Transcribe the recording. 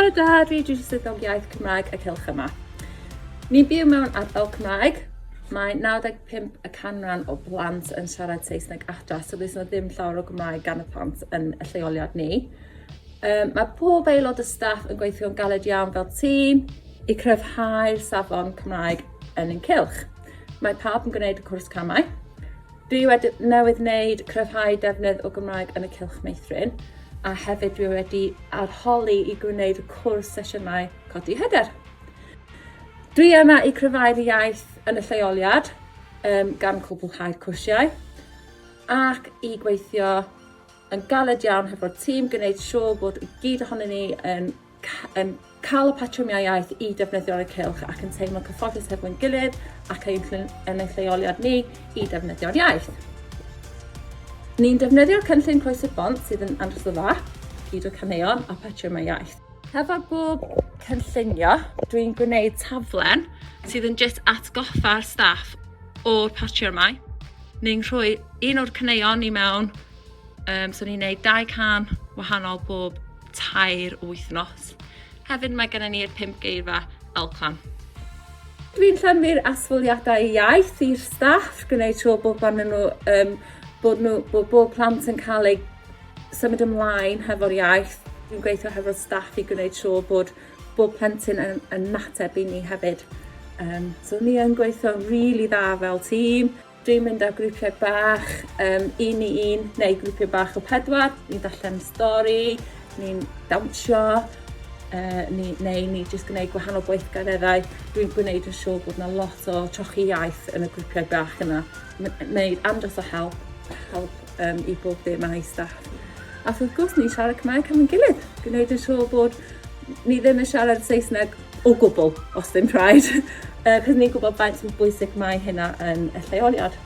Tara da, dwi Drystyddol Iaith Cymraeg y Cylch yma. Ni'n byw mewn ardal Cymraeg. Mae 95 y canran o blant yn siarad Saesneg adra, so does yna ddim llawer o Gymraeg gan y plant yn y lleoliad ni. Mae pob aelod y staff yn gweithio'n galed iawn fel tîm i cryfhau'r safon Cymraeg yn ein cylch. Mae pawb yn gwneud y cwrs camau. Dwi wedi newydd wneud cryfhau defnydd o Gymraeg yn y Cylch Meithrin, a hefyd dwi wedi arholi i gwneud y cwrs sesiynau codi hyder. Dwi yma i cryfhau'r iaith yn y lleoliad gan cwblhau'r cwrsiau ac i gweithio yn galed iawn hefo'r tîm, gwneud siŵr bod i gyd ohonyn ni yn cael y patrwmiau iaith i defnyddio yn y cylch ac yn teimlo cyfforddus hefo'n gilydd ac yn y lleoliad ni i defnyddio'r iaith. Ni'n defnyddio'r cynllun Croesi'r Bont sydd yn andros o dda, gyd o caneuon a patrwmau iaith. Hefo'r bob cynllunio, dwi'n gwneud taflen sydd yn jyst atgoffa'r staff o'r patrwmau. Ni'n rhoi un o'r caneuon i mewn, so ni'n gwneud 2 can wahanol bob 2 wythnos. Hefyd mae gennym ni'r 5 geirfa alcan. Dwi'n llenwi'r asfoliadau iaith i'r staff, gwneud siŵr bod bod bob plant yn cael ei symud ymlaen hefo'r iaith. Dwi'n gweithio hefo'r staff i gwneud siŵr bod bob plentyn yn mateb i ni hefyd. So ni yn gweithio rili dda fel tîm. Dwi'n mynd â grwpiau bach, 1 i 1 neu grwpiau bach o 4. Ni'n darllen stori, ni'n dawnsio, neu ni jyst gwneud gwahanol gweithgareddau. Dwi'n gwneud yn siŵr bod yna lot o trochi iaith yn y grwpiau bach yna. Wneud andros o help i bob dim mae staff. A wrth gwrs ni'n siarad Cymraeg am ein gilydd. Gwneud yn siŵr bod ni ddim yn siarad Saesneg o gwbl, os ddim rhaid. Cos ni'n gwybod faint yn bwysig mae hynna yn y lleoliad.